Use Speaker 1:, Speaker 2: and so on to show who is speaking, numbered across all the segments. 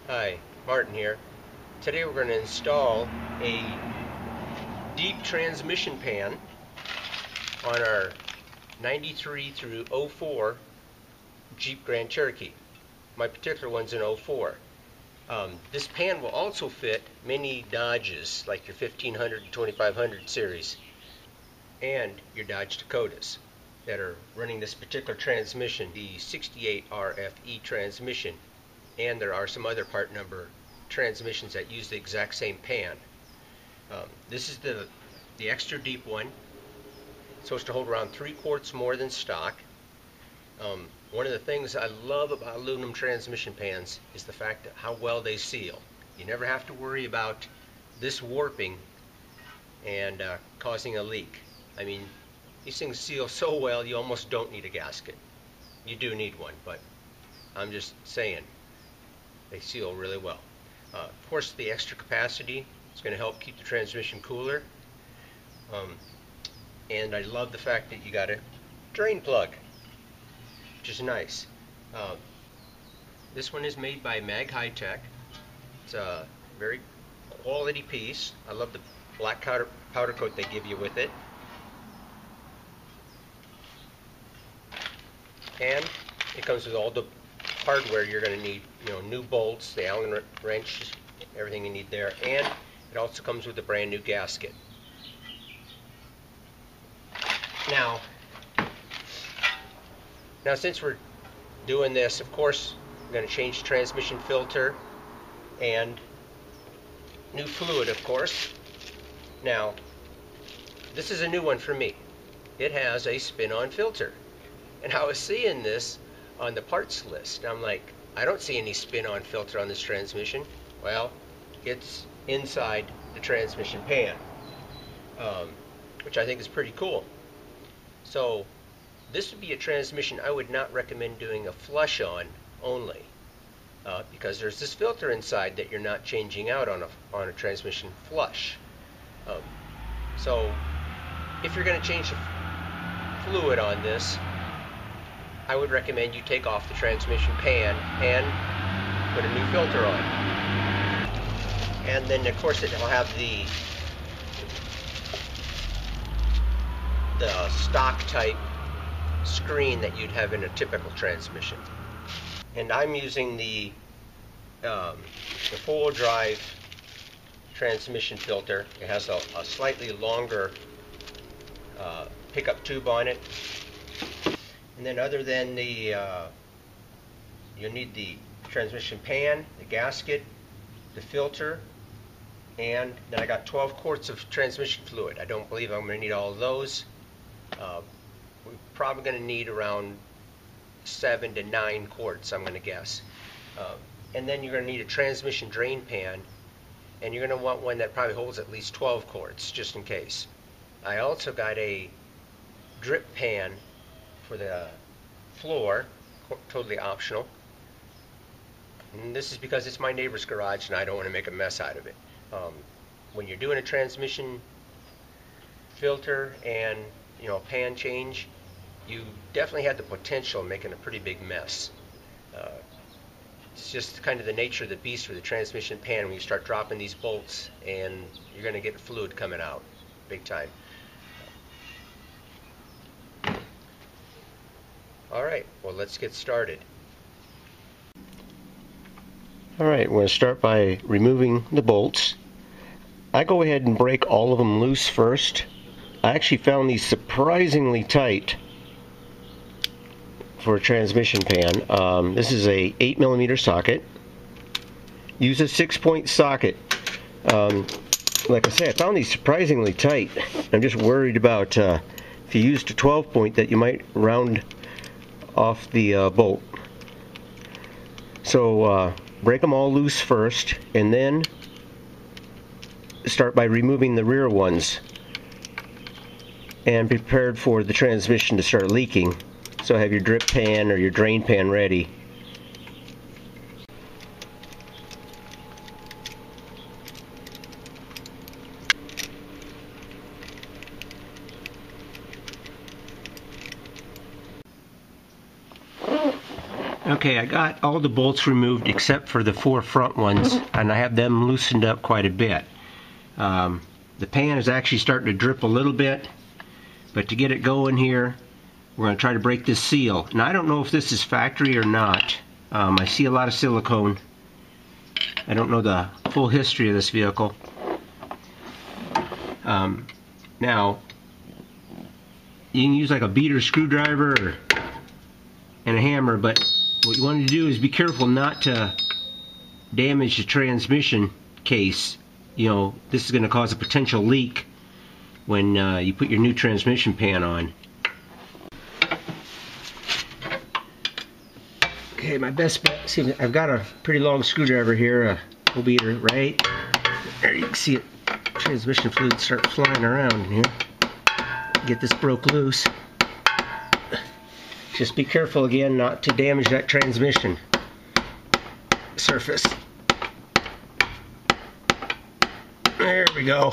Speaker 1: Hi, Martin here. Today we're going to install a deep transmission pan on our 93 through '04 Jeep Grand Cherokee. My particular one's an '04. This pan will also fit many Dodges, like your 1500 and 2500 series, and your Dodge Dakotas that are running this particular transmission, the 68 RFE transmission. And there are some other part number transmissions that use the exact same pan. This is the extra deep one. It's supposed to hold around 3 quarts more than stock. One of the things I love about aluminum transmission pans is the fact that how well they seal. You never have to worry about this warping and causing a leak. I mean, these things seal so well you almost don't need a gasket. You do need one, but I'm just saying. They seal really well. Of course, the extra capacity is going to help keep the transmission cooler. And I love the fact that you got a drain plug, which is nice. This one is made by Mag-Hytec. It's a very quality piece. I love the black powder coat they give you with it. And it comes with all the hardware you're going to need, new bolts, the Allen wrench, everything you need there, and it also comes with a brand new gasket. Now since we're doing this, of course, we're going to change the transmission filter and new fluid, of course. Now, this is a new one for me. It has a spin-on filter, and I was seeing this on the parts list. I'm like, I don't see any spin-on filter on this transmission. Well, it's inside the transmission pan, which I think is pretty cool. So this would be a transmission I would not recommend doing a flush on only, because there's this filter inside that you're not changing out on a transmission flush. So if you're going to change the fluid on this, I would recommend you take off the transmission pan and put a new filter on. And then, of course, it will have the stock type screen that you'd have in a typical transmission. And I'm using the four-wheel drive transmission filter. It has a slightly longer pickup tube on it. And then other than the, you'll need the transmission pan, the gasket, the filter, and then I got 12 quarts of transmission fluid. I don't believe I'm going to need all of those. We're probably going to need around 7 to 9 quarts, I'm going to guess. And then you're going to need a transmission drain pan, and you're going to want one that probably holds at least 12 quarts, just in case. I also got a drip pan for the floor, totally optional. And this is because it's my neighbor's garage and I don't want to make a mess out of it. When you're doing a transmission filter and pan change, you definitely have the potential of making a pretty big mess. It's just kind of the nature of the beast with the transmission pan when you start dropping these bolts, and you're going to get fluid coming out big time. Alright, well, let's get started. Alright, we're going to start by removing the bolts. I go ahead and break all of them loose first. I actually found these surprisingly tight for a transmission pan. This is a 8mm socket. Use a 6-point socket. Like I said, I found these surprisingly tight. I'm just worried about if you used a 12-point that you might round off the bolt. So break them all loose first, and then start by removing the rear ones, and prepared for the transmission to start leaking. So have your drip pan or your drain pan ready. Okay, I got all the bolts removed except for the 4 front ones, and I have them loosened up quite a bit. The pan is actually starting to drip a little bit, but to get it going here, we're going to try to break this seal. Now I don't know if this is factory or not. I see a lot of silicone. I don't know the full history of this vehicle. Now, you can use like a beater screwdriver and a hammer, but what you want to do is be careful not to damage the transmission case. You know, this is going to cause a potential leak when you put your new transmission pan on. Okay, my best bet, see, I've got a pretty long screwdriver here, a full beater, right? There you can see it, transmission fluid start flying around in here. Get this broke loose. Just be careful again not to damage that transmission surface. There we go.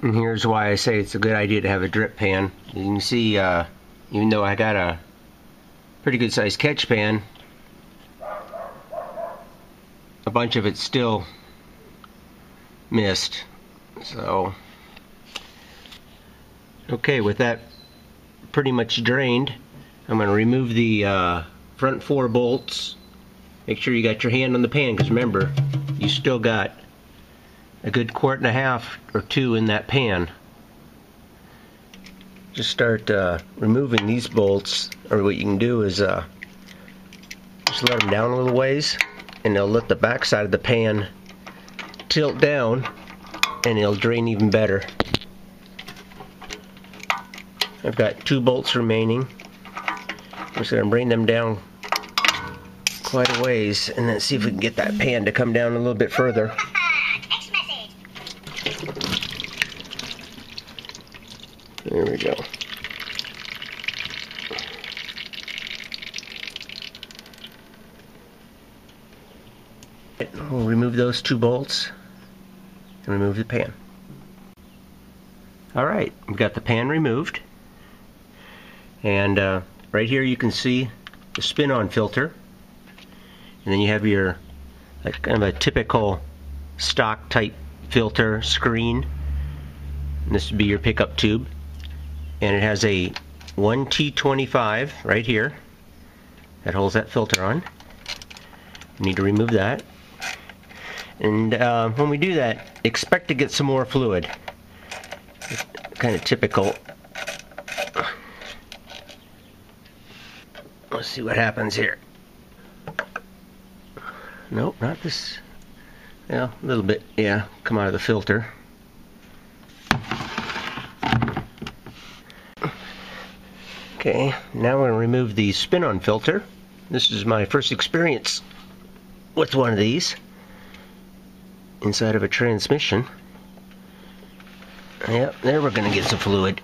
Speaker 1: And here's why I say it's a good idea to have a drip pan. You can see, even though I got a pretty good sized catch pan, a bunch of it's still missed. So, okay, with that pretty much drained, I'm going to remove the front 4 bolts. Make sure you got your hand on the pan, because remember, you still got a good 1.5 quart or 2 in that pan. Just start removing these bolts, or what you can do is just let them down a little ways, and they'll let the back side of the pan tilt down, and it'll drain even better. I've got 2 bolts remaining. I'm just going to bring them down quite a ways, and then see if we can get that pan to come down a little bit further. There we go. We'll remove those 2 bolts and remove the pan. Alright, we've got the pan removed. And right here you can see the spin-on filter. And then you have your like kind of a typical stock type filter screen. And this would be your pickup tube. And it has a 1T25 right here that holds that filter on. You need to remove that. And when we do that, expect to get some more fluid. It's kind of typical. Let's see what happens here. Nope, not this. Well, a little bit, yeah, come out of the filter. Okay, now we're going to remove the spin-on filter. This is my first experience with one of these inside of a transmission. Yep, there we're going to get some fluid.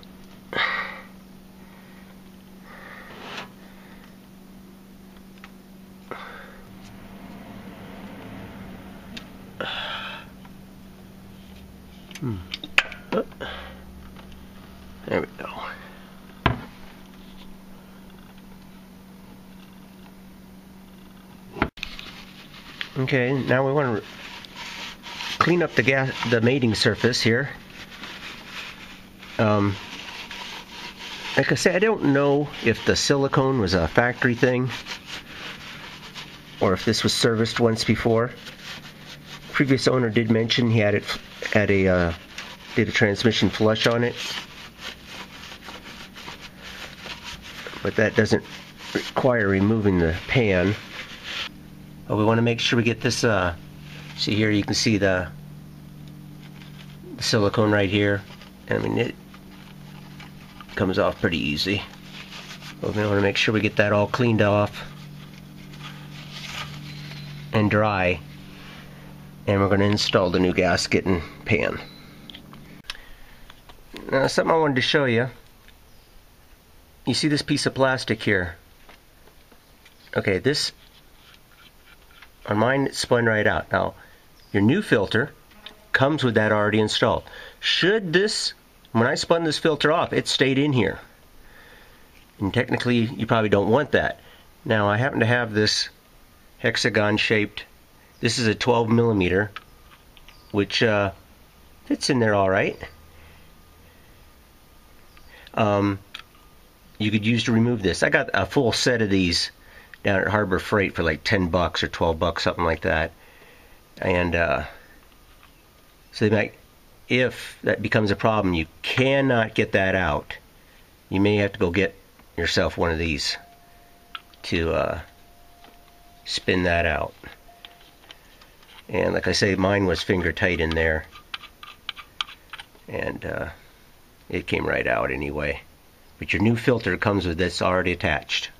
Speaker 1: There we go. Okay, now we want to clean up the mating surface here. Like I said, I don't know if the silicone was a factory thing or if this was serviced once before. Previous owner did mention he had did a transmission flush on it, but that doesn't require removing the pan. But we want to make sure we get this, see here you can see the silicone right here. I mean, it comes off pretty easy. But we want to make sure we get that all cleaned off and dry. And we're going to install the new gasket and pan. Now, something I wanted to show you. You see this piece of plastic here? Okay, this, on mine, it spun right out. Now, your new filter comes with that already installed. Should this, when I spun this filter off, it stayed in here. And technically, you probably don't want that. Now, I happen to have this hexagon shaped, this is a 12 millimeter, which fits in there all right. You could use to remove this. I got a full set of these down at Harbor Freight for like 10 bucks or 12 bucks, something like that. And so they might, if that becomes a problem, you cannot get that out. You may have to go get yourself one of these to spin that out. And like I say, mine was finger tight in there, and it came right out anyway. But your new filter comes with this already attached.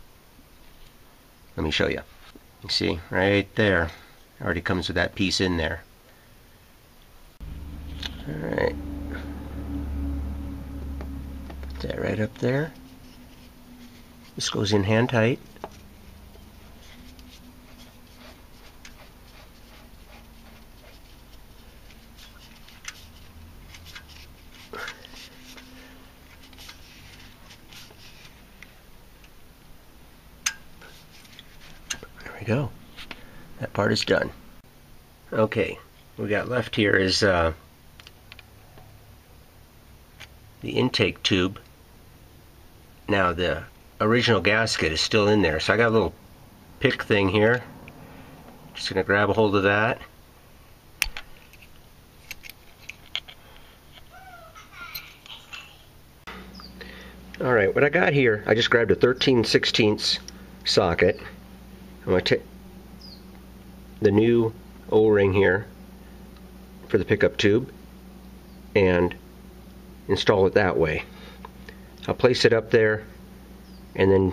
Speaker 1: Let me show you. You see, right there, already comes with that piece in there. Alright. Put that right up there. This goes in hand tight. There we go. That part is done. Okay, what we got left here is the intake tube. Now the original gasket is still in there, so I got a little pick thing here. Just gonna grab a hold of that. Alright, what I got here, I just grabbed a 13/16 socket. I'm going to take the new O-ring here for the pickup tube and install it that way. I'll place it up there and then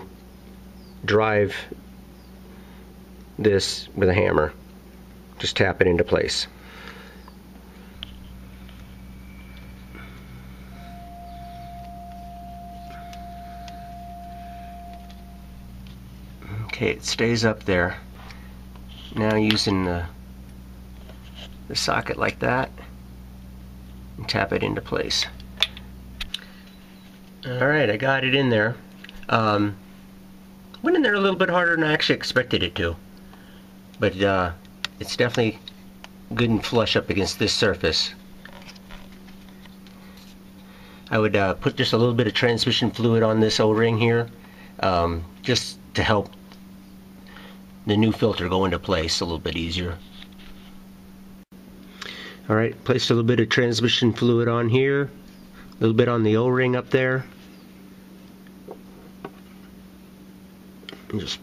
Speaker 1: drive this with a hammer. Just tap it into place. Okay, it stays up there. Now using the socket like that, and tap it into place. Alright, I got it in there. Went in there a little bit harder than I actually expected it to. But it's definitely good and flush up against this surface. I would put just a little bit of transmission fluid on this O-ring here, just to help the new filter go into place a little bit easier. Alright, placed a little bit of transmission fluid on here, a little bit on the O-ring up there. And just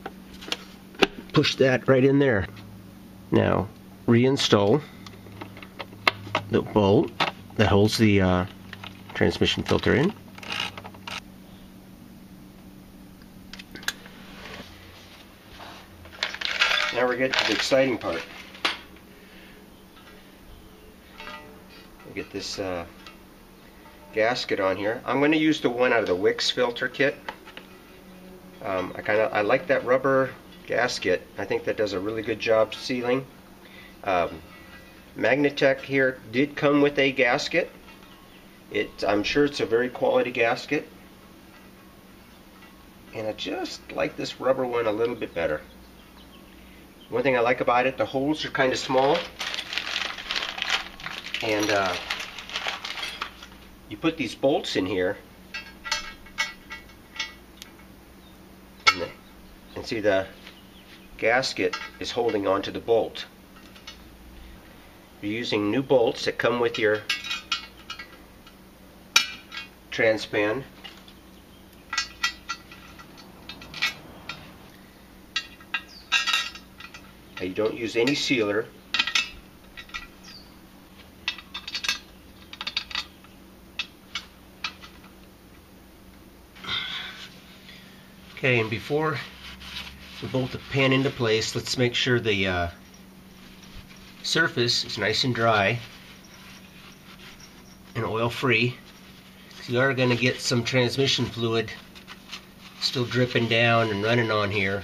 Speaker 1: push that right in there. Now, reinstall the bolt that holds the transmission filter in. Now we're getting to the exciting part. We'll get this gasket on here. I'm going to use the one out of the Wix filter kit. I like that rubber gasket. I think that does a really good job sealing. Mag-Hytec here did come with a gasket. I'm sure it's a very quality gasket. And I just like this rubber one a little bit better. One thing I like about it, the holes are kind of small, and you put these bolts in here, and see the gasket is holding onto the bolt. You're using new bolts that come with your transpan. You don't use any sealer. Okay, and before we bolt the pan into place, let's make sure the surface is nice and dry and oil free. You are going to get some transmission fluid still dripping down and running on here,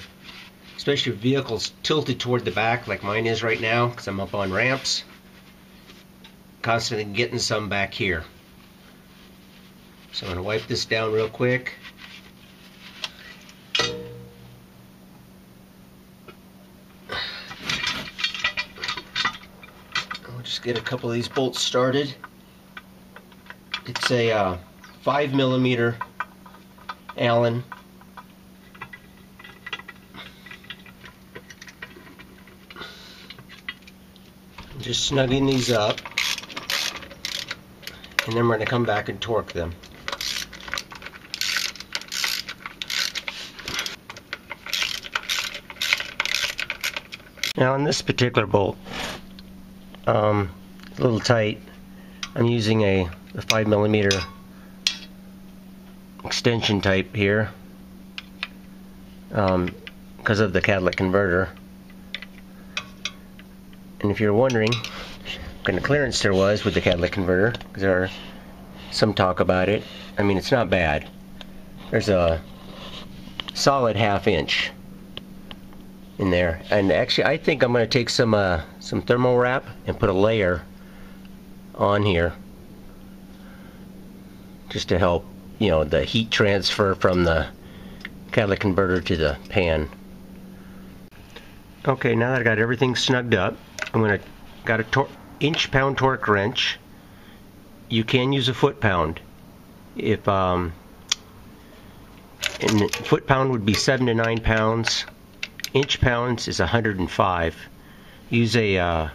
Speaker 1: especially if the vehicle's tilted toward the back like mine is right now because I'm up on ramps. Constantly getting some back here. So I'm going to wipe this down real quick. I'll just get a couple of these bolts started. It's a 5mm Allen. Just snugging these up, and then we're going to come back and torque them. Now on this particular bolt, a little tight. I'm using a 5mm extension type here because of the catalytic converter. And if you're wondering what kind of clearance there was with the catalytic converter, because there are some talk about it, I mean, it's not bad. There's a solid 1/2 inch in there, and actually I think I'm going to take some thermal wrap and put a layer on here just to help, you know, the heat transfer from the catalytic converter to the pan. Okay, now that I got everything snugged up, I'm going to got a inch-pound torque wrench. You can use a foot-pound. If and foot-pound would be 7 to 9 pounds. Inch-pounds is 105. Use a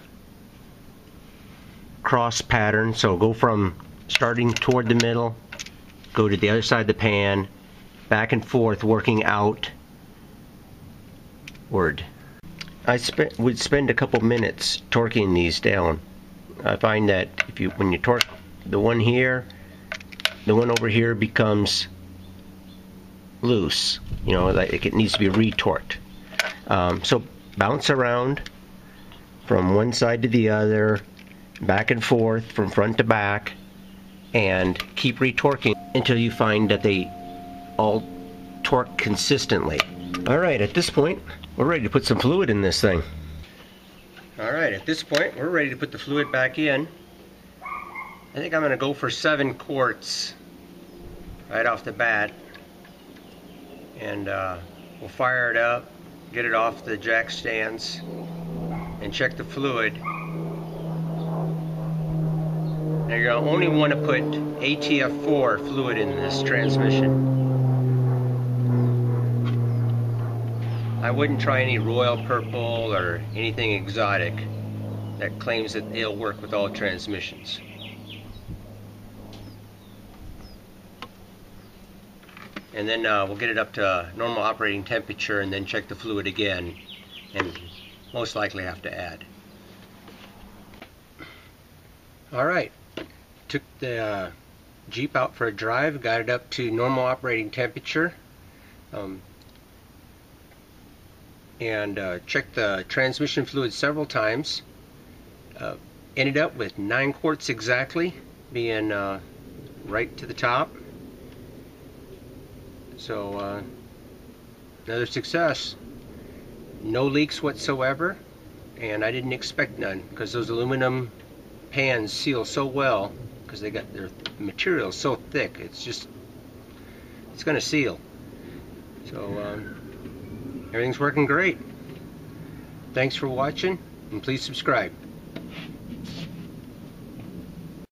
Speaker 1: cross pattern, so go from starting toward the middle, go to the other side of the pan, back and forth, working outward. I would spend a couple minutes torquing these down. I find that when you torque the one here, the one over here becomes loose. You know, like it needs to be retorqued. So bounce around from one side to the other, back and forth, from front to back, and keep retorquing until you find that they all torque consistently. Alright, at this point, we're ready to put some fluid in this thing. Alright, at this point, we're ready to put the fluid back in. I think I'm going to go for 7 quarts right off the bat. And we'll fire it up, get it off the jack stands, and check the fluid. Now you're going to only want to put ATF4 fluid in this transmission. I wouldn't try any royal purple or anything exotic that claims that it'll work with all transmissions. And then we'll get it up to normal operating temperature and then check the fluid again, and most likely have to add. Alright, took the Jeep out for a drive, got it up to normal operating temperature. And checked the transmission fluid several times. Ended up with 9 quarts exactly, being right to the top. So another success. No leaks whatsoever, and I didn't expect none because those aluminum pans seal so well because they got their material so thick. It's going to seal. So everything's working great. Thanks for watching, and please subscribe.